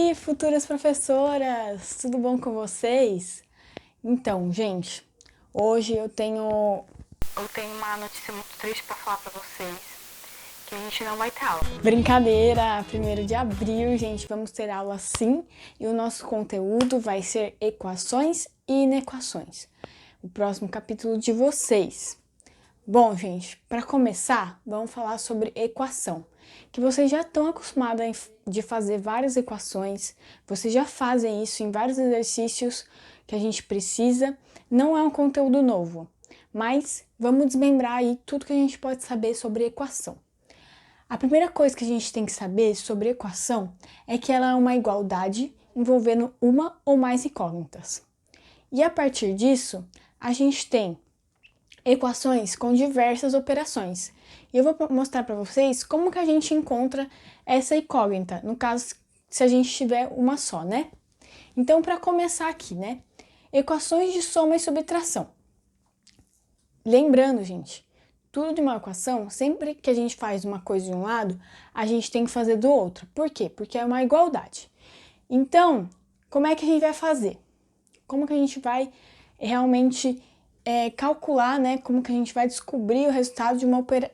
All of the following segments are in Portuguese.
aí, futuras professoras? Tudo bom com vocês? Então, gente, hoje eu tenho uma notícia muito triste para falar para vocês, que a gente não vai ter aula. Brincadeira, 1º de abril, gente, vamos ter aula sim, e o nosso conteúdo vai ser equações e inequações, o próximo capítulo de vocês. Bom, gente, para começar, vamos falar sobre equação, que vocês já estão acostumados de fazer várias equações, vocês já fazem isso em vários exercícios que a gente precisa, não é um conteúdo novo, mas vamos desmembrar aí tudo que a gente pode saber sobre equação. A primeira coisa que a gente tem que saber sobre equação é que ela é uma igualdade envolvendo uma ou mais incógnitas. E a partir disso, a gente tem equações com diversas operações. E eu vou mostrar para vocês como que a gente encontra essa incógnita, no caso, se a gente tiver uma só, né? Então, para começar aqui, né? Equações de soma e subtração. Lembrando, gente, tudo de uma equação, sempre que a gente faz uma coisa de um lado, a gente tem que fazer do outro. Por quê? Porque é uma igualdade. Então, como é que a gente vai fazer? Como que a gente vai realmente calcular, né, como que a gente vai descobrir o resultado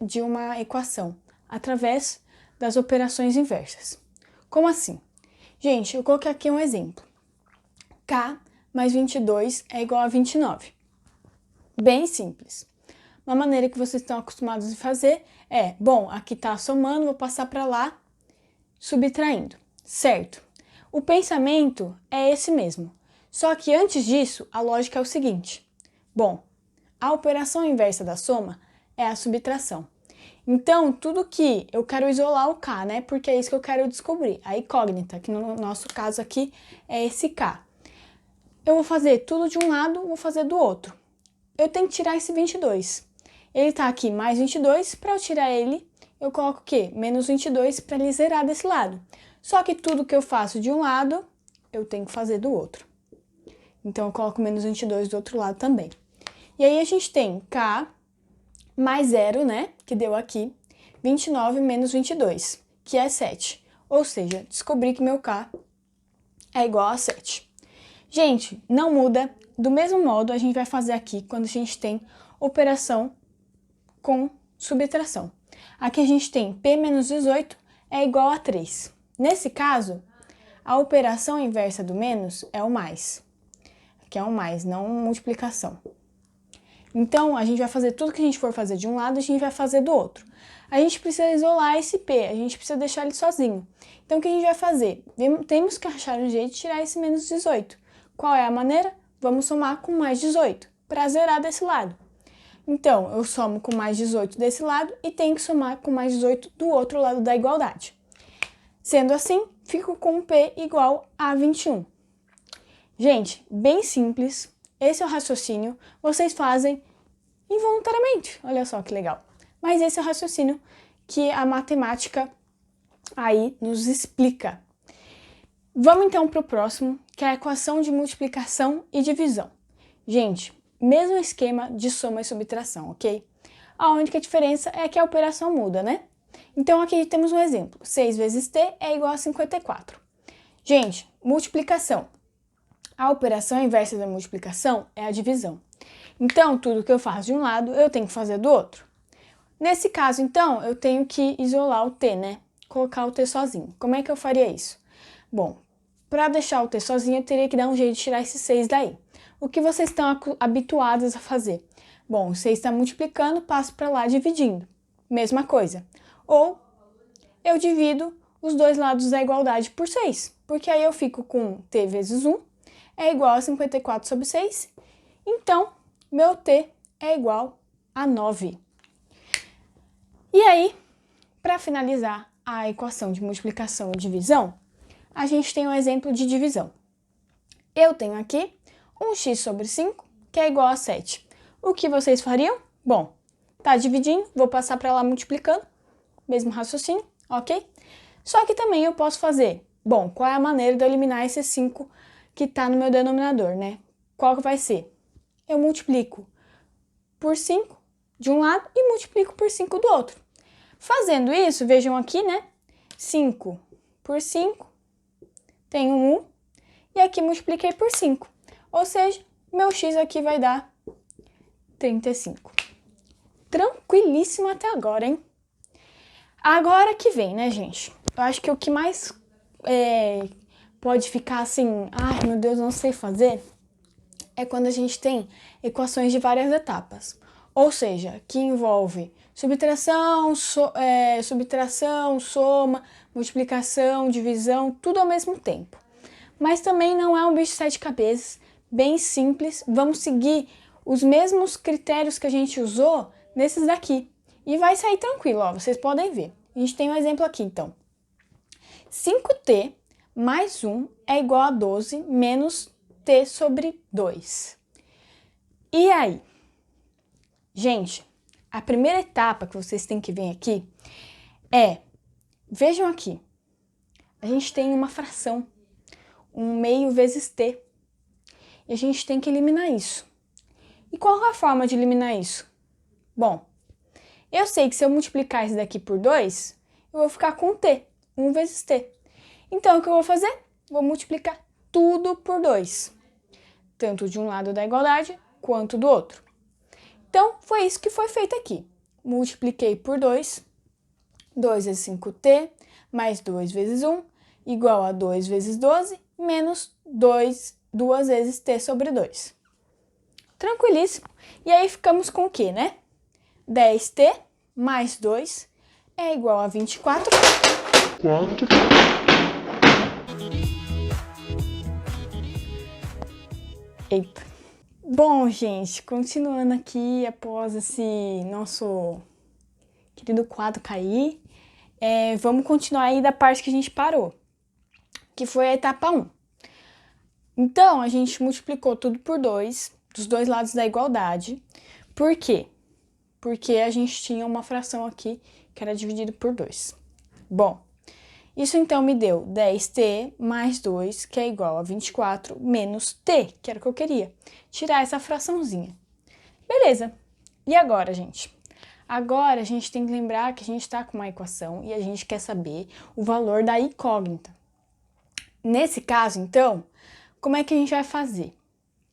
de uma equação? Através das operações inversas. Como assim? Gente, eu coloquei aqui um exemplo. K mais 22 é igual a 29. Bem simples. Uma maneira que vocês estão acostumados a fazer é, bom, aqui está somando, vou passar para lá, subtraindo, certo? O pensamento é esse mesmo. Só que antes disso, a lógica é o seguinte. Bom, a operação inversa da soma é a subtração. Então, tudo que eu quero isolar o K, né? Porque é isso que eu quero descobrir, a incógnita, que no nosso caso aqui é esse K. Eu vou fazer tudo de um lado, vou fazer do outro. Eu tenho que tirar esse 22. Ele tá aqui mais 22, para eu tirar ele, eu coloco o quê? Menos 22 para ele zerar desse lado. Só que tudo que eu faço de um lado, eu tenho que fazer do outro. Então, eu coloco menos 22 do outro lado também. E aí, a gente tem K mais 0, né, que deu aqui, 29 menos 22, que é 7. Ou seja, descobri que meu K é igual a 7. Gente, não muda. Do mesmo modo, a gente vai fazer aqui quando a gente tem operação com subtração. Aqui a gente tem P menos 18 é igual a 3. Nesse caso, a operação inversa do menos é o mais. Que é um mais, não multiplicação. Então, a gente vai fazer tudo que a gente for fazer de um lado, a gente vai fazer do outro. A gente precisa isolar esse P, a gente precisa deixar ele sozinho. Então, o que a gente vai fazer? Temos que achar um jeito de tirar esse menos 18. Qual é a maneira? Vamos somar com mais 18, para zerar desse lado. Então, eu somo com mais 18 desse lado e tenho que somar com mais 18 do outro lado da igualdade. Sendo assim, fico com P igual a 21. Gente, bem simples, esse é o raciocínio, vocês fazem involuntariamente, olha só que legal. Mas esse é o raciocínio que a matemática aí nos explica. Vamos então para o próximo, que é a equação de multiplicação e divisão. Gente, mesmo esquema de soma e subtração, ok? A única diferença é que a operação muda, né? Então aqui temos um exemplo, 6 vezes t é igual a 54. Gente, multiplicação. A operação inversa da multiplicação é a divisão. Então, tudo que eu faço de um lado, eu tenho que fazer do outro. Nesse caso, então, eu tenho que isolar o t, né? Colocar o t sozinho. Como é que eu faria isso? Bom, para deixar o t sozinho, eu teria que dar um jeito de tirar esse 6 daí. O que vocês estão habituados a fazer? Bom, o 6 está multiplicando, passo para lá dividindo. Mesma coisa. Ou eu divido os dois lados da igualdade por 6, porque aí eu fico com t vezes 1 é igual a 54 sobre 6. Então, meu t é igual a 9. E aí, para finalizar a equação de multiplicação e divisão, a gente tem um exemplo de divisão. Eu tenho aqui um x sobre 5, que é igual a 7. O que vocês fariam? Bom, tá dividindo, vou passar para lá multiplicando, mesmo raciocínio, ok? Só que também eu posso fazer, bom, qual é a maneira de eu eliminar esse 5 que está no meu denominador, né? Qual que vai ser? Eu multiplico por 5 de um lado e multiplico por 5 do outro. Fazendo isso, vejam aqui, né? 5 por 5 tenho 1 e aqui multipliquei por 5. Ou seja, meu x aqui vai dar 35. Tranquilíssimo até agora, hein? Agora que vem, né, gente? Eu acho que o que mais pode ficar assim, ai meu Deus, não sei fazer, é quando a gente tem equações de várias etapas. Ou seja, que envolve subtração, soma, multiplicação, divisão, tudo ao mesmo tempo. Mas também não é um bicho de 7 cabeças, bem simples. Vamos seguir os mesmos critérios que a gente usou nesses daqui. E vai sair tranquilo, ó, vocês podem ver. A gente tem um exemplo aqui, então. 5t mais 1 é igual a 12 menos t sobre 2. E aí? Gente, a primeira etapa que vocês têm que ver aqui é, vejam aqui, a gente tem uma fração, 1/2 vezes t, e a gente tem que eliminar isso. E qual é a forma de eliminar isso? Bom, eu sei que se eu multiplicar isso daqui por 2, eu vou ficar com t, 1 vezes t. Então, o que eu vou fazer? Vou multiplicar tudo por 2, tanto de um lado da igualdade quanto do outro. Então, foi isso que foi feito aqui. Multipliquei por 2, 2 vezes 5t, mais 2 vezes 1, igual a 2 vezes 12, menos 2 vezes t sobre 2. Tranquilíssimo. E aí ficamos com o quê, né? 10t mais 2 é igual a 24. Eita. Bom, gente, continuando aqui após esse nosso querido quadro cair, vamos continuar aí da parte que a gente parou, que foi a etapa 1. Então, a gente multiplicou tudo por 2, dos dois lados da igualdade. Por quê? Porque a gente tinha uma fração aqui que era dividido por 2. Bom, isso então me deu 10t mais 2, que é igual a 24, menos t, que era o que eu queria. Tirar essa fraçãozinha. Beleza. E agora, gente? Agora a gente tem que lembrar que a gente está com uma equação e a gente quer saber o valor da incógnita. Nesse caso, então, como é que a gente vai fazer?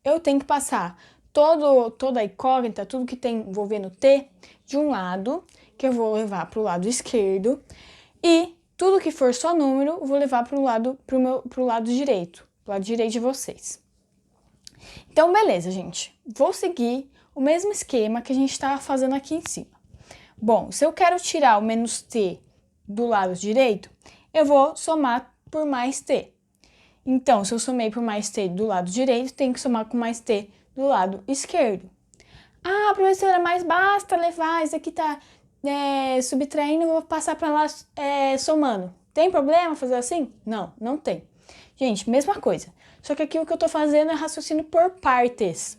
Eu tenho que passar toda a incógnita, tudo que tem envolvendo t, de um lado, que eu vou levar para o lado esquerdo, e tudo que for só número, eu vou levar pro lado direito, pro lado direito de vocês. Então, beleza, gente. Vou seguir o mesmo esquema que a gente estava fazendo aqui em cima. Bom, se eu quero tirar o menos t do lado direito, eu vou somar por mais t. Então, se eu somei por mais t do lado direito, tenho que somar com mais t do lado esquerdo. Ah, professora, mas basta levar, isso aqui tá subtraindo, eu vou passar para lá somando. Tem problema fazer assim? Não, não tem. Gente, mesma coisa. Só que aqui o que eu tô fazendo é raciocínio por partes.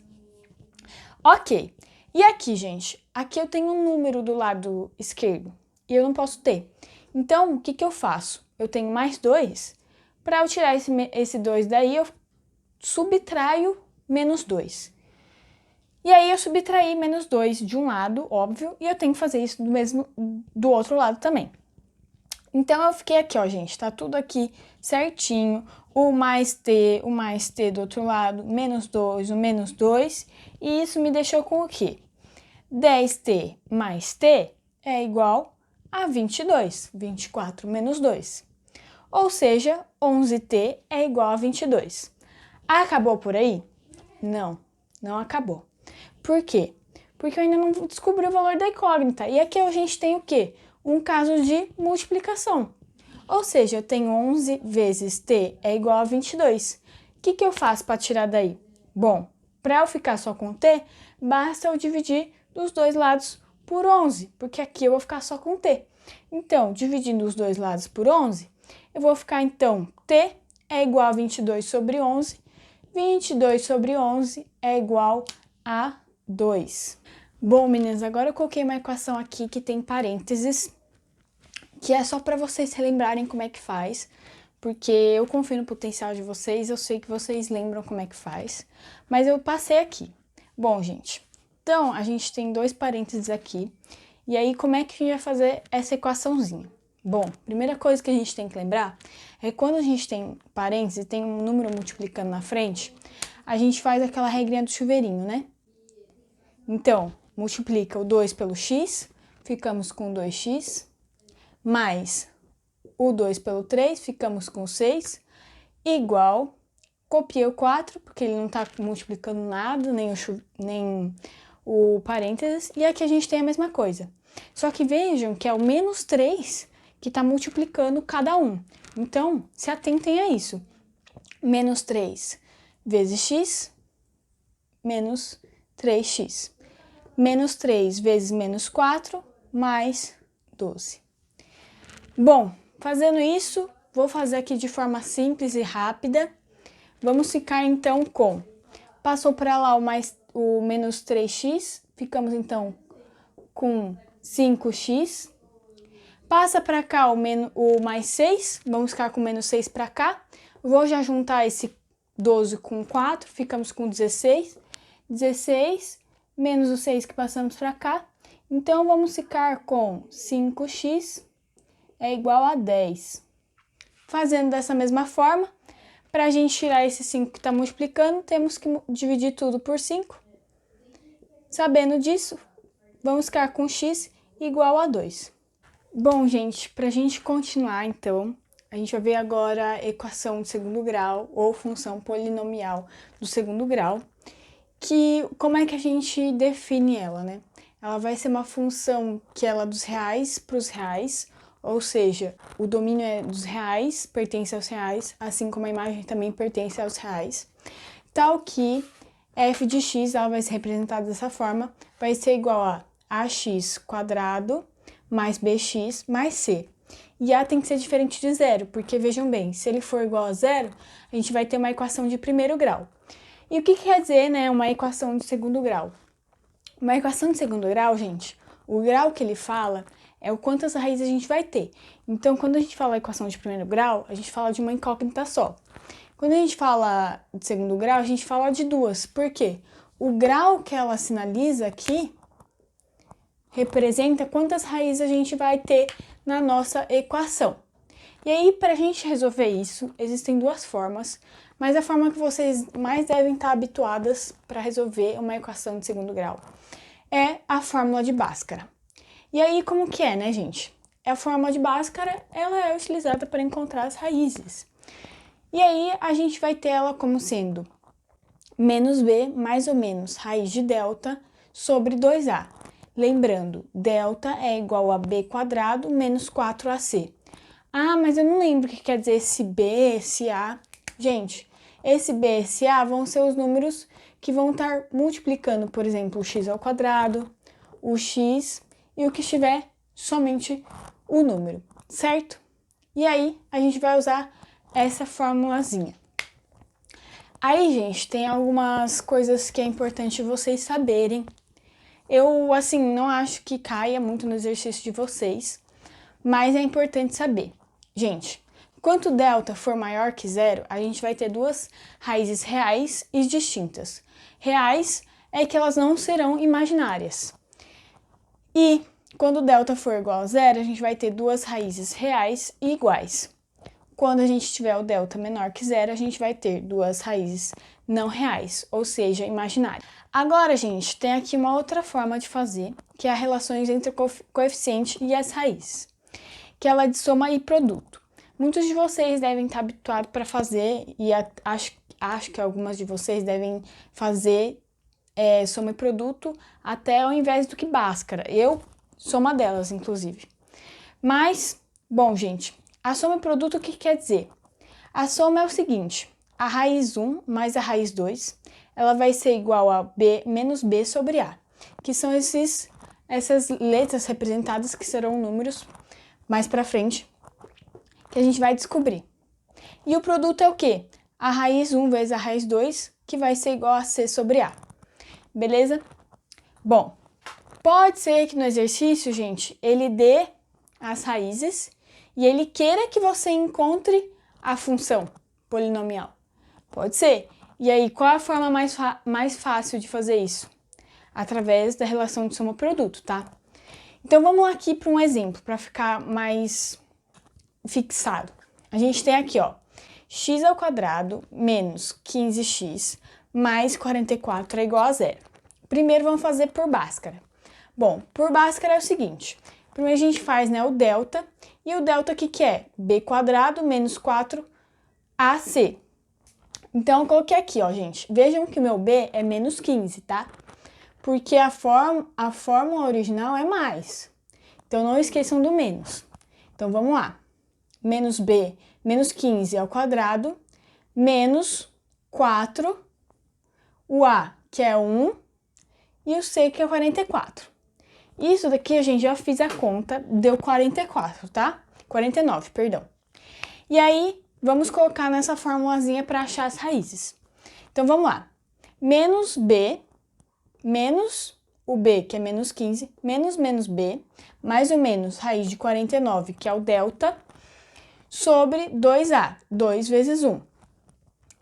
Ok. E aqui, gente? Aqui eu tenho um número do lado esquerdo e eu não posso ter. Então, o que que eu faço? Eu tenho mais 2. Para eu tirar esse 2 daí, eu subtraio menos 2. E aí eu subtraí menos 2 de um lado, óbvio, e eu tenho que fazer isso do outro lado também. Então eu fiquei aqui, ó, gente, tá tudo aqui certinho, o mais t do outro lado, menos 2, o menos 2, e isso me deixou com o quê? 10t mais t é igual a 22, 24 menos 2. Ou seja, 11t é igual a 22. Acabou por aí? Não, não acabou. Por quê? Porque eu ainda não descobri o valor da incógnita. E aqui a gente tem o quê? Um caso de multiplicação. Ou seja, eu tenho 11 vezes t é igual a 22. O que que eu faço para tirar daí? Bom, para eu ficar só com t, basta eu dividir dos dois lados por 11, porque aqui eu vou ficar só com t. Então, dividindo os dois lados por 11, eu vou ficar, então, t é igual a 22 sobre 11. 22 sobre 11 é igual a 2. Bom, meninas, agora eu coloquei uma equação aqui que tem parênteses, que é só para vocês relembrarem como é que faz, porque eu confio no potencial de vocês, eu sei que vocês lembram como é que faz, mas eu passei aqui. Bom, gente, então a gente tem 2 parênteses aqui, e aí como é que a gente vai fazer essa equaçãozinha? Bom, primeira coisa que a gente tem que lembrar é que quando a gente tem parênteses e tem um número multiplicando na frente, a gente faz aquela regrinha do chuveirinho, né? Então, multiplica o 2 pelo x, ficamos com 2x, mais o 2 pelo 3, ficamos com 6, igual, copiei o 4, porque ele não está multiplicando nada, nem o parênteses, e aqui a gente tem a mesma coisa. Só que vejam que é o menos 3 que está multiplicando cada um. Então, se atentem a isso. Menos 3 vezes x, menos 3x. Menos 3 vezes menos 4, mais 12. Bom, fazendo isso, vou fazer aqui de forma simples e rápida. Vamos ficar então com... Passou para lá o menos 3x, ficamos então com 5x. Passa para cá o mais 6, vamos ficar com menos 6 para cá. Vou já juntar esse 12 com 4, ficamos com 16. 16 menos o 6 que passamos para cá. Então, vamos ficar com 5x é igual a 10. Fazendo dessa mesma forma, para a gente tirar esse 5 que está multiplicando, temos que dividir tudo por 5. Sabendo disso, vamos ficar com x igual a 2. Bom, gente, para a gente continuar, então, a gente vai ver agora a equação de segundo grau ou função polinomial do segundo grau, que como é que a gente define ela, né? Ela vai ser uma função que ela é dos reais para os reais, ou seja, o domínio é dos reais, pertence aos reais, assim como a imagem também pertence aos reais, tal que f de x ela vai ser representada dessa forma, vai ser igual a ax quadrado mais bx mais c. E a tem que ser diferente de zero, porque vejam bem, se ele for igual a zero, a gente vai ter uma equação de primeiro grau. E o que quer dizer, né, uma equação de segundo grau? Uma equação de segundo grau, gente, o grau que ele fala é o quantas raízes a gente vai ter. Então, quando a gente fala equação de primeiro grau, a gente fala de uma incógnita só. Quando a gente fala de segundo grau, a gente fala de duas. Por quê? O grau que ela sinaliza aqui representa quantas raízes a gente vai ter na nossa equação. E aí, para a gente resolver isso, existem duas formas, mas a forma que vocês mais devem estar habituadas para resolver uma equação de segundo grau é a fórmula de Bhaskara. E aí, como que é, né, gente? A fórmula de Bhaskara, ela é utilizada para encontrar as raízes. E aí, a gente vai ter ela como sendo menos b mais ou menos raiz de delta sobre 2a. Lembrando, delta é igual a b quadrado menos 4ac. Ah, mas eu não lembro o que quer dizer esse b, esse a. Gente, esse b e esse a vão ser os números que vão estar multiplicando, por exemplo, o x ao quadrado, o x e o que estiver somente o número, certo? E aí, a gente vai usar essa formulazinha. Aí, gente, tem algumas coisas que é importante vocês saberem. Eu, assim, não acho que caia muito no exercício de vocês, mas é importante saber. Gente, quanto delta for maior que zero, a gente vai ter duas raízes reais e distintas. Reais é que elas não serão imaginárias. E quando delta for igual a zero, a gente vai ter duas raízes reais e iguais. Quando a gente tiver o delta menor que zero, a gente vai ter duas raízes não reais, ou seja, imaginárias. Agora, gente, tem aqui uma outra forma de fazer, que é as relações entre o coeficiente e as raízes, que ela é de soma e produto. Muitos de vocês devem estar habituados para fazer, e acho que algumas de vocês devem fazer soma e produto até ao invés do que Bhaskara. Eu sou uma delas, inclusive. Mas, bom, gente, a soma e produto o que quer dizer? A soma é o seguinte, a raiz 1 mais a raiz 2, ela vai ser igual a b menos b sobre a, que são essas letras representadas que serão números mais para frente, que a gente vai descobrir. E o produto é o quê? A raiz 1 vezes a raiz 2, que vai ser igual a c sobre a. Beleza? Bom, pode ser que no exercício, gente, ele dê as raízes e ele queira que você encontre a função polinomial. Pode ser. E aí, qual é a forma mais fácil de fazer isso? Através da relação de soma-produto, tá? Então, vamos aqui para um exemplo, para ficar mais fixado. a gente tem aqui, ó, x ao quadrado menos 15x mais 44 é igual a zero. Primeiro vamos fazer por Bhaskara. Bom, por Bhaskara é o seguinte, primeiro a gente faz, né, o delta, e o delta aqui que é b quadrado menos 4ac. Então eu coloquei aqui, ó, gente, vejam que o meu b é menos 15, tá? Porque a fórmula original é mais. Então não esqueçam do menos. Então vamos lá. Menos b, menos 15 ao quadrado, menos 4, o a, que é 1, e o c, que é 44. Isso daqui a gente já fiz a conta, deu 44, tá? 49, perdão. E aí, vamos colocar nessa formulazinha para achar as raízes. Então vamos lá. Menos b, menos o b, que é menos 15, menos b, mais ou menos raiz de 49, que é o delta, sobre 2a, 2 vezes 1.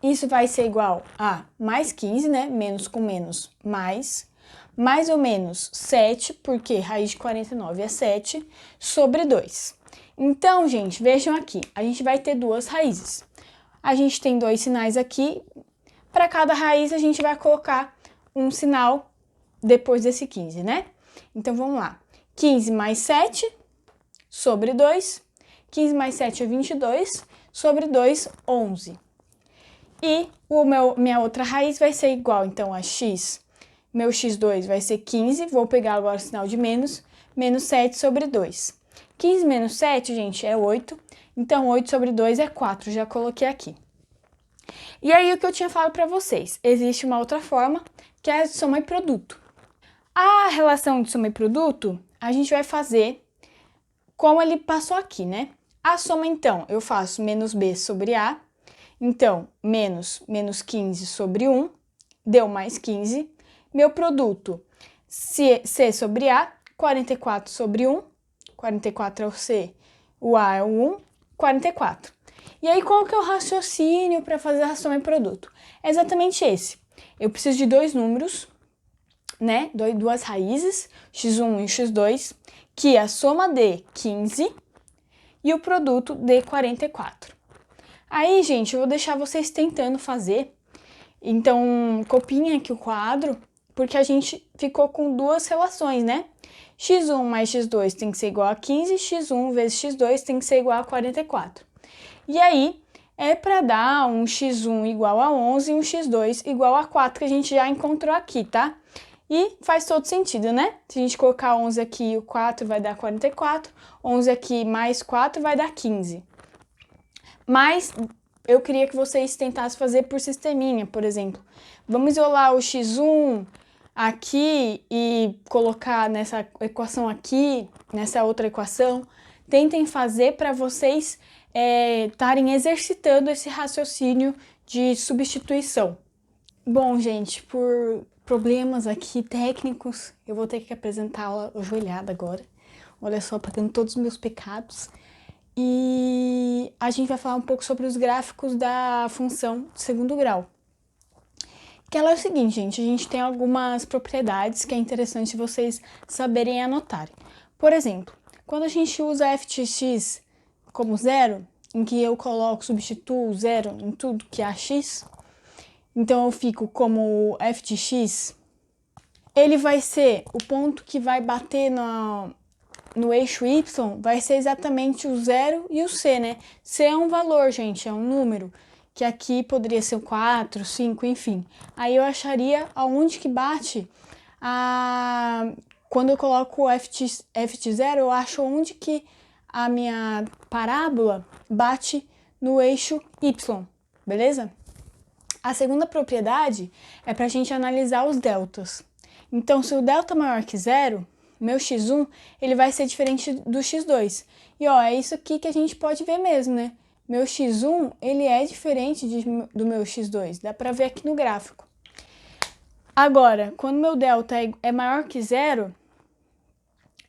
Isso vai ser igual a mais 15, né? Menos com menos, mais ou menos 7, porque raiz de 49 é 7, sobre 2. Então, gente, vejam aqui, a gente vai ter duas raízes. A gente tem dois sinais aqui, para cada raiz a gente vai colocar um sinal depois desse 15, né? Então, vamos lá. 15 mais 7 sobre 2. 15 mais 7 é 22, sobre 2, 11. E minha outra raiz vai ser igual, então, a x. Meu x2 vai ser 15, vou pegar agora o sinal de menos 7 sobre 2. 15 menos 7, gente, é 8. Então, 8 sobre 2 é 4, já coloquei aqui. E aí, o que eu tinha falado para vocês, existe uma outra forma, que é a de soma e produto. A relação de soma e produto, a gente vai fazer como ele passou aqui, né? A soma, então, eu faço menos b sobre a, então, menos 15 sobre 1, deu mais 15. Meu produto, c sobre a, 44 sobre 1, 44 é o c, o a é o 1, 44. E aí, qual que é o raciocínio para fazer a soma e produto? É exatamente esse. Eu preciso de dois números, né? Duas raízes, x1 e x2, que a soma dê 15 e o produto dê 44. Aí, gente, eu vou deixar vocês tentando fazer. Então, copiem aqui o quadro, porque a gente ficou com duas relações, né? x1 mais x2 tem que ser igual a 15, x1 vezes x2 tem que ser igual a 44. E aí, é para dar um x1 igual a 11 e um x2 igual a 4, que a gente já encontrou aqui, tá? E faz todo sentido, né? Se a gente colocar 11 aqui, o 4 vai dar 44, 11 aqui mais 4 vai dar 15. Mas eu queria que vocês tentassem fazer por sisteminha, por exemplo. Vamos isolar o x1 aqui e colocar nessa equação aqui, nessa outra equação. Tentem fazer para vocês estarem exercitando esse raciocínio de substituição. Bom, gente, por problemas aqui técnicos, eu vou ter que apresentar a joelhada agora. Olha só, pagando todos os meus pecados. E a gente vai falar um pouco sobre os gráficos da função de segundo grau. Que ela é o seguinte, gente, a gente tem algumas propriedades que é interessante vocês saberem anotarem. Por exemplo, quando a gente usa f de x como zero, em que eu substituo zero em tudo que é x, então eu fico como f de x, ele vai ser o ponto que vai bater no eixo y, vai ser exatamente o 0 e o c, né? C é um valor, gente, é um número, que aqui poderia ser o 4, 5, enfim. Aí eu acharia aonde que bate quando eu coloco f de 0, eu acho onde que a minha parábola bate no eixo y, beleza? A segunda propriedade é para a gente analisar os deltas. Então, se o delta é maior que zero, meu x1 ele vai ser diferente do x2. E ó, é isso aqui que a gente pode ver mesmo, né? Meu x1 ele é diferente do meu x2, dá para ver aqui no gráfico. Agora, quando meu delta é maior que zero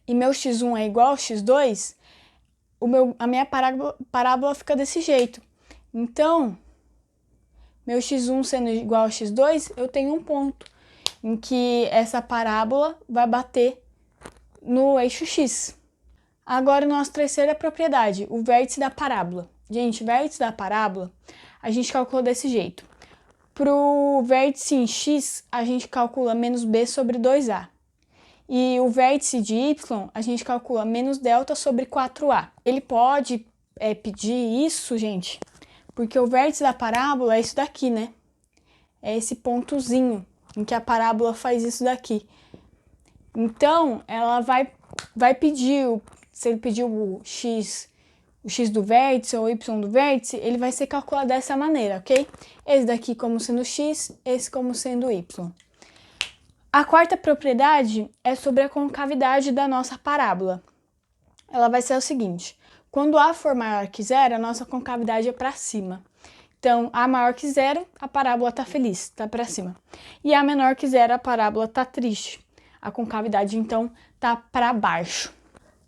e meu x1 é igual ao x2, a minha parábola fica desse jeito. Então, meu x1 sendo igual ao x2, eu tenho um ponto em que essa parábola vai bater no eixo x. Agora, nossa terceira propriedade, o vértice da parábola. Gente, vértice da parábola, a gente calcula desse jeito. Pro vértice em x, a gente calcula menos b sobre 2a. E o vértice de y, a gente calcula menos delta sobre 4a. Ele pode pedir isso, gente, porque o vértice da parábola é isso daqui, né? É esse pontozinho em que a parábola faz isso daqui. Então, ela vai pedir, se ele pedir o x do vértice ou o y do vértice, ele vai ser calculado dessa maneira, ok? Esse daqui como sendo x, esse como sendo y. A quarta propriedade é sobre a concavidade da nossa parábola. Ela vai ser o seguinte: quando A for maior que zero, a nossa concavidade é para cima. Então, A maior que zero, a parábola está feliz, está para cima. E A menor que zero, a parábola está triste. A concavidade, então, está para baixo.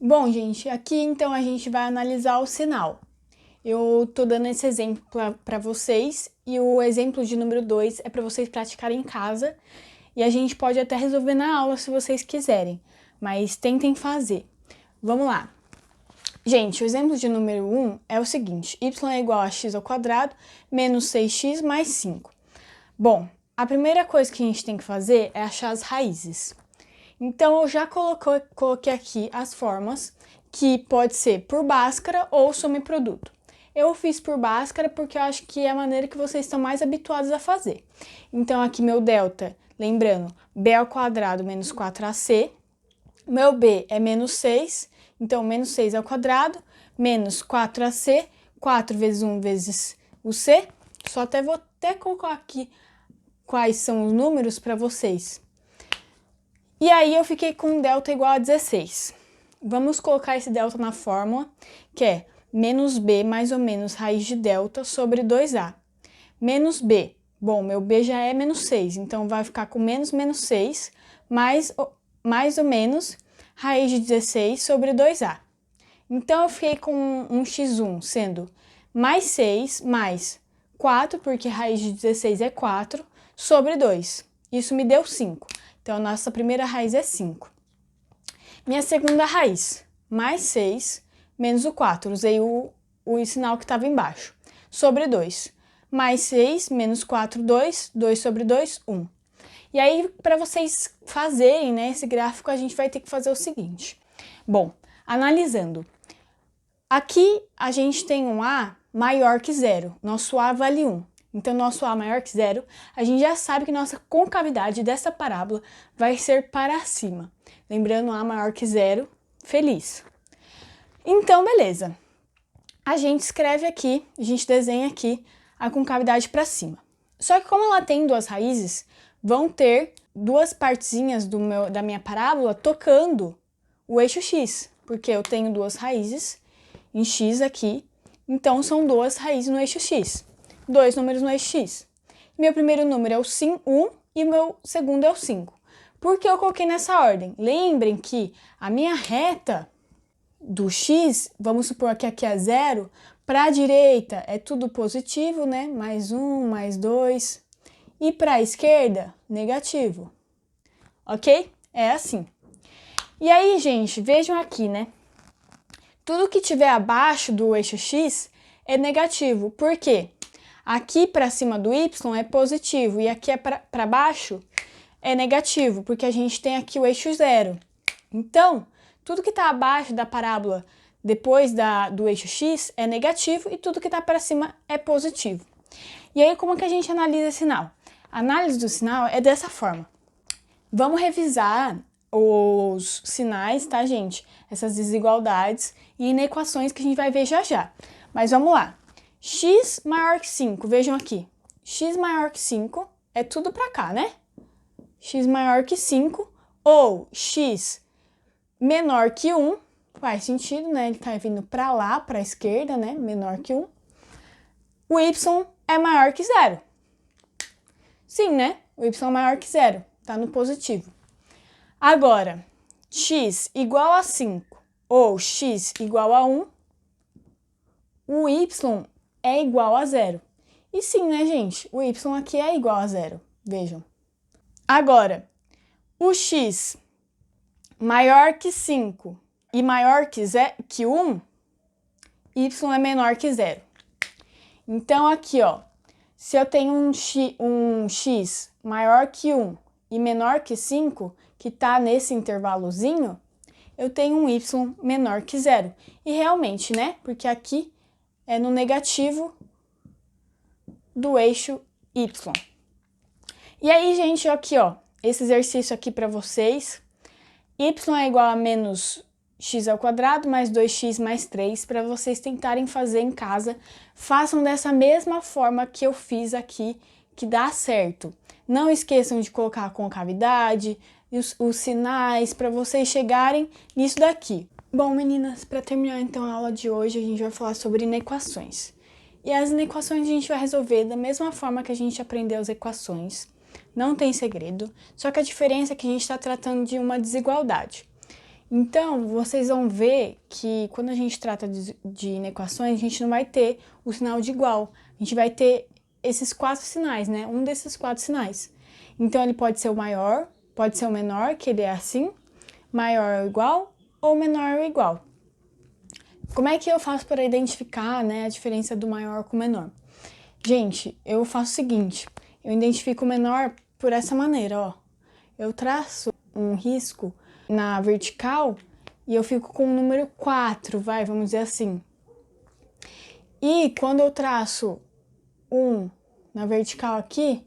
Bom, gente, aqui então a gente vai analisar o sinal. Eu tô dando esse exemplo para vocês e o exemplo de número 2 é para vocês praticarem em casa e a gente pode até resolver na aula se vocês quiserem, mas tentem fazer. Vamos lá. Gente, o exemplo de número 1 é o seguinte: y é igual a x ao quadrado menos 6x mais 5. Bom, a primeira coisa que a gente tem que fazer é achar as raízes. Então, eu já coloquei aqui as formas, que pode ser por Bhaskara ou subproduto. Eu fiz por Bhaskara porque eu acho que é a maneira que vocês estão mais habituados a fazer. Então, aqui meu delta, lembrando, b ao quadrado menos 4ac. Meu b é menos 6, então menos 6 ao quadrado, menos 4ac, 4 vezes 1 vezes o c. Vou até colocar aqui quais são os números para vocês. E aí eu fiquei com delta igual a 16. Vamos colocar esse delta na fórmula, que é menos b mais ou menos raiz de delta sobre 2a. Menos b, bom, meu b já é menos 6, então vai ficar com menos 6, mais ou menos raiz de 16 sobre 2a. Então eu fiquei com um x1 sendo mais 6 mais 4, porque raiz de 16 é 4, sobre 2. Isso me deu 5. Então, a nossa primeira raiz é 5. Minha segunda raiz, mais 6, menos o 4. Usei o sinal que estava embaixo. Sobre 2. Mais 6, menos 4, 2. 2 sobre 2, 1. E aí, para vocês fazerem, né, esse gráfico, a gente vai ter que fazer o seguinte. Bom, analisando. Aqui, a gente tem um A maior que zero. Nosso A vale 1. Então, nosso A maior que zero, a gente já sabe que nossa concavidade dessa parábola vai ser para cima. Lembrando, A maior que zero, feliz. Então, beleza. A gente escreve aqui, a gente desenha aqui a concavidade para cima. Só que como ela tem duas raízes, vão ter duas partezinhas da minha parábola tocando o eixo x, porque eu tenho duas raízes em x aqui, então são duas raízes no eixo x. Dois números no eixo x. Meu primeiro número é o 1 e meu segundo é o 5. Por que eu coloquei nessa ordem? Lembrem que a minha reta do x, vamos supor que aqui é 0, para a direita é tudo positivo, né? Mais 1, mais 2. E para a esquerda, negativo. Ok? É assim. E aí, gente, vejam aqui, né? Tudo que tiver abaixo do eixo x é negativo. Por quê? Aqui para cima do y é positivo e aqui para baixo é negativo, porque a gente tem aqui o eixo 0. Então, tudo que está abaixo da parábola depois do eixo x é negativo e tudo que está para cima é positivo. E aí, como que a gente analisa esse sinal? A análise do sinal é dessa forma. Vamos revisar os sinais, tá, gente? Essas desigualdades e inequações que a gente vai ver já já. Mas vamos lá. X maior que 5, vejam aqui. X maior que 5 é tudo pra cá, né? X maior que 5 ou X menor que 1, faz sentido, né? Ele tá vindo pra lá, pra esquerda, né? Menor que 1. O Y é maior que 0. Sim, né? O Y é maior que 0, tá no positivo. Agora, X igual a 5 ou X igual a 1, o Y é igual a 0. E sim, né, gente? O y aqui é igual a 0. Vejam. Agora, o x maior que 5 e maior que 1, y é menor que 0. Então, aqui, ó, se eu tenho um x maior que 1 e menor que 5, que tá nesse intervalozinho, eu tenho um y menor que 0. E realmente, né? Porque aqui é no negativo do eixo y. E aí, gente, aqui, ó, esse exercício aqui para vocês. Y é igual a menos x ao quadrado mais 2x mais 3, para vocês tentarem fazer em casa. Façam dessa mesma forma que eu fiz aqui, que dá certo. Não esqueçam de colocar a concavidade e os sinais para vocês chegarem nisso daqui. Bom, meninas, para terminar então a aula de hoje, a gente vai falar sobre inequações. E as inequações a gente vai resolver da mesma forma que a gente aprendeu as equações. Não tem segredo, só que a diferença é que a gente está tratando de uma desigualdade. Então, vocês vão ver que quando a gente trata de inequações, a gente não vai ter o sinal de igual. A gente vai ter esses 4 sinais, né? Um desses 4 sinais. Então, ele pode ser o maior, pode ser o menor, que ele é assim, maior ou igual, ou menor ou igual. Como é que eu faço para identificar, né, a diferença do maior com o menor? Gente, eu faço o seguinte, eu identifico o menor por essa maneira, ó. Eu traço um risco na vertical e eu fico com o número 4, vamos dizer assim. E quando eu traço um na vertical aqui,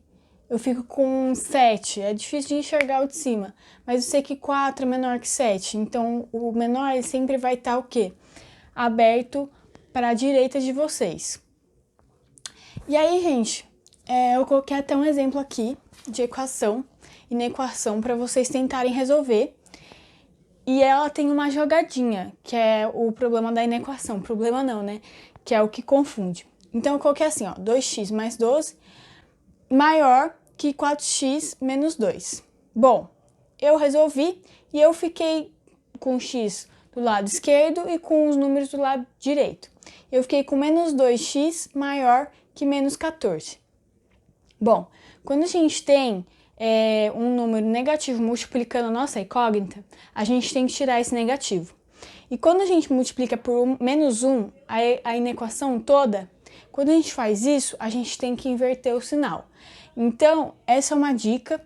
eu fico com 7. É difícil de enxergar o de cima, mas eu sei que 4 é menor que 7. Então, o menor ele sempre vai estar o quê? Aberto para a direita de vocês. E aí, gente, eu coloquei até um exemplo aqui de equação, inequação, para vocês tentarem resolver. E ela tem uma jogadinha, que é o problema da inequação. Problema não, né? Que é o que confunde. Então, eu coloquei assim, ó, 2x mais 12 maior que 4x menos 2. Bom, eu resolvi e eu fiquei com x do lado esquerdo e com os números do lado direito. Eu fiquei com menos 2x maior que menos 14. Bom, quando a gente tem um número negativo multiplicando a nossa incógnita, a gente tem que tirar esse negativo. E quando a gente multiplica por menos 1, a inequação toda, quando a gente faz isso, a gente tem que inverter o sinal. Então, essa é uma dica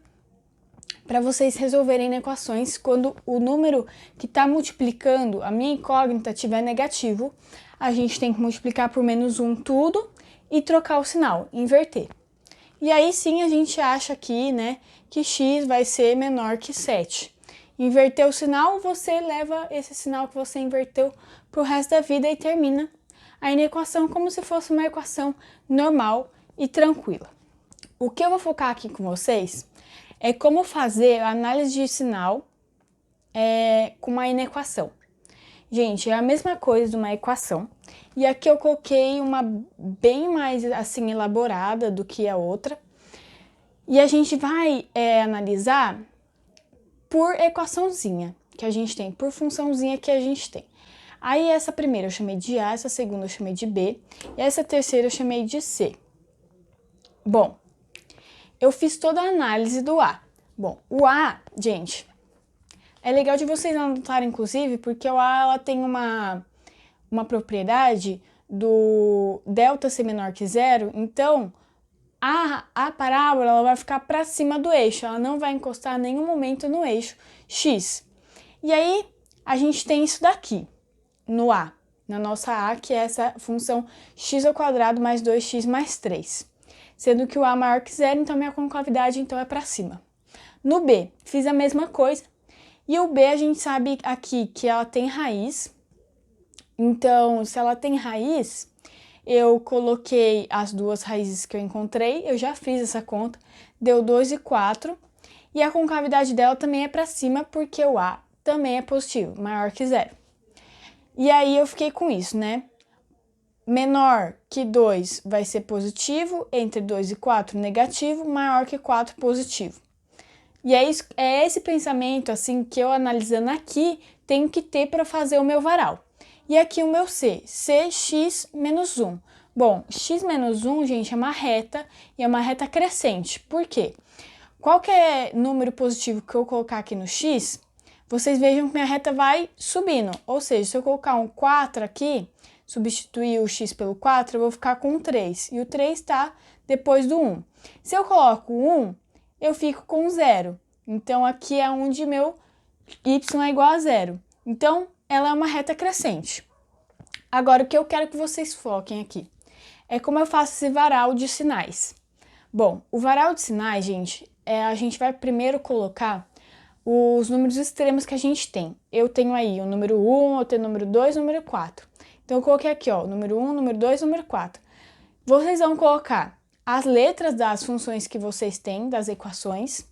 para vocês resolverem inequações quando o número que está multiplicando a minha incógnita tiver negativo, a gente tem que multiplicar por menos 1 tudo e trocar o sinal, inverter. E aí sim a gente acha aqui, né, que x vai ser menor que 7. Inverter o sinal, você leva esse sinal que você inverteu para o resto da vida e termina a inequação como se fosse uma equação normal e tranquila. O que eu vou focar aqui com vocês é como fazer a análise de sinal com uma inequação. Gente, é a mesma coisa de uma equação. E aqui eu coloquei uma bem mais assim elaborada do que a outra. E a gente vai analisar por equaçãozinha que a gente tem, por funçãozinha que a gente tem. Aí essa primeira eu chamei de A, essa segunda eu chamei de B, e essa terceira eu chamei de C. Bom, eu fiz toda a análise do A. Bom, o A, gente, é legal de vocês anotarem, inclusive, porque o A ela tem uma propriedade do delta ser menor que 0, então a parábola ela vai ficar para cima do eixo, ela não vai encostar em nenhum momento no eixo x. E aí, a gente tem isso daqui, no A, na nossa A, que é essa função x ao quadrado mais 2x mais 3. Sendo que o A é maior que 0, então minha concavidade então, é para cima. No B, fiz a mesma coisa. E o B, a gente sabe aqui que ela tem raiz. Então, se ela tem raiz, eu coloquei as duas raízes que eu encontrei, eu já fiz essa conta, deu 2 e 4. E a concavidade dela também é para cima, porque o A também é positivo, maior que 0. E aí eu fiquei com isso, né? Menor que 2 vai ser positivo, entre 2 e 4 negativo, maior que 4 positivo. E é esse pensamento assim que eu analisando aqui tenho que ter para fazer o meu varal. E aqui o meu C, Cx menos 1. Bom, x menos 1, gente, é uma reta e é uma reta crescente. Por quê? Qualquer número positivo que eu colocar aqui no x, vocês vejam que minha reta vai subindo. Ou seja, se eu colocar um 4 aqui, substituir o x pelo 4, eu vou ficar com 3. E o 3 está depois do 1. Se eu coloco 1, eu fico com 0. Então, aqui é onde meu y é igual a 0. Então, ela é uma reta crescente. Agora, o que eu quero que vocês foquem aqui é como eu faço esse varal de sinais. Bom, o varal de sinais, gente, a gente vai primeiro colocar os números extremos que a gente tem. Eu tenho aí o número 1, eu tenho o número 2, o número 4. Então, eu coloquei aqui, ó, número 1, número 2, número 4. Vocês vão colocar as letras das funções que vocês têm, das equações,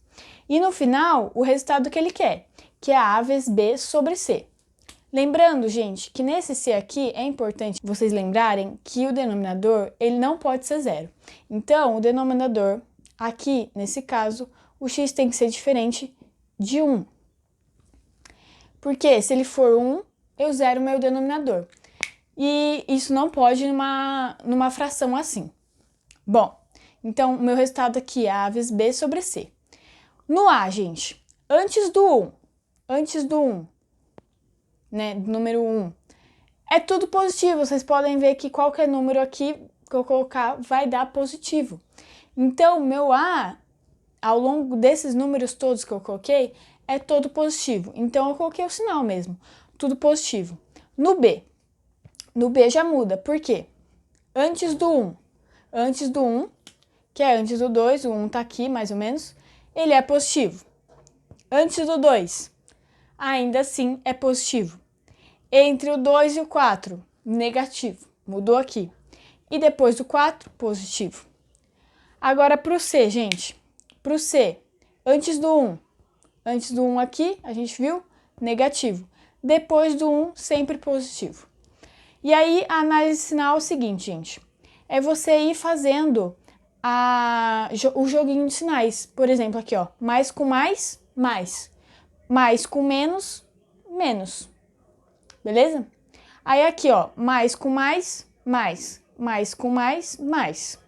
e no final, o resultado que ele quer, que é A vezes B sobre C. Lembrando, gente, que nesse C aqui é importante vocês lembrarem que o denominador, ele não pode ser 0. Então, o denominador, aqui, nesse caso, o x tem que ser diferente de 1. Porque se ele for 1, eu zero o meu denominador. E isso não pode numa fração assim. Bom, então, o meu resultado aqui é A vezes B sobre C. No A, gente, antes do 1, né, número 1, é tudo positivo. Vocês podem ver que qualquer número aqui que eu colocar vai dar positivo. Então, meu A, ao longo desses números todos que eu coloquei, é todo positivo. Então, eu coloquei o sinal mesmo, tudo positivo. No B já muda. Por quê? Antes do 1, que é antes do 2, o 1 tá aqui mais ou menos, ele é positivo. Antes do 2, ainda assim é positivo. Entre o 2 e o 4, negativo, mudou aqui. E depois do 4, positivo. Agora para o C, gente, para o C, antes do 1 aqui, a gente viu, negativo. Depois do 1, sempre positivo. E aí a análise sinal é o seguinte, gente, é você ir fazendo o joguinho de sinais. Por exemplo, aqui, ó, mais com mais, mais. Mais com menos, menos. Beleza? Aí aqui, ó, mais com mais, mais. Mais com mais, mais.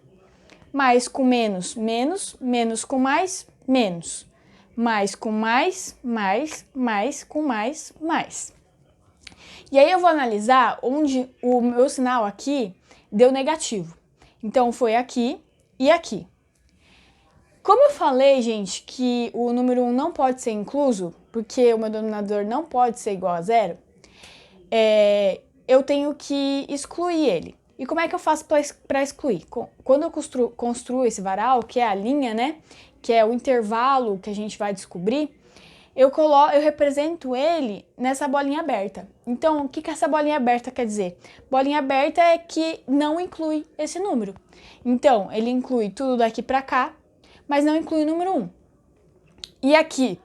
Mais com menos, menos. Menos com mais, menos. Mais com mais, mais. Mais com mais, mais. E aí eu vou analisar onde o meu sinal aqui deu negativo. Então, foi aqui e aqui. Como eu falei, gente, que o número 1 não pode ser incluso, porque o meu denominador não pode ser igual a 0, eu tenho que excluir ele. E como é que eu faço para excluir? Quando eu construo esse varal, que é a linha, né, que é o intervalo que a gente vai descobrir, eu represento ele nessa bolinha aberta. Então, o que essa bolinha aberta quer dizer? Bolinha aberta é que não inclui esse número. Então, ele inclui tudo daqui para cá, mas não inclui o número 1. E aqui?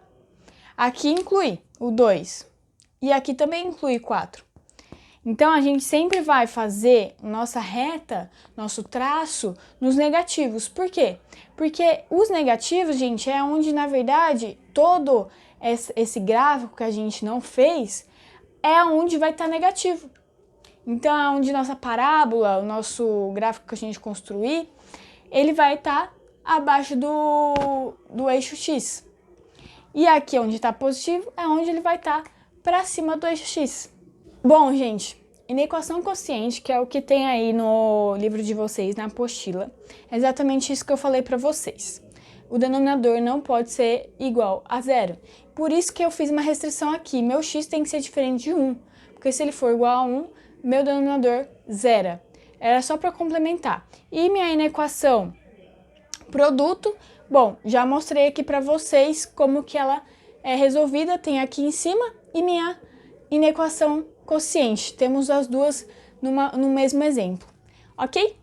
Aqui inclui o 2. E aqui também inclui 4. Então, a gente sempre vai fazer nossa reta, nosso traço, nos negativos. Por quê? Porque os negativos, gente, é onde, na verdade, todo esse gráfico que a gente não fez é onde vai estar negativo. Então, é onde nossa parábola, o nosso gráfico que a gente construir, ele vai estar abaixo do eixo X. E aqui onde está positivo é onde ele vai estar para cima do eixo X. Bom, gente, inequação quociente, que é o que tem aí no livro de vocês, na apostila, é exatamente isso que eu falei para vocês. O denominador não pode ser igual a 0. Por isso que eu fiz uma restrição aqui. Meu x tem que ser diferente de 1, porque se ele for igual a 1, meu denominador zera. Era só para complementar. E minha inequação produto, bom, já mostrei aqui para vocês como que ela é resolvida, tem aqui em cima, e minha inequação quociente. Temos as duas no mesmo exemplo, ok?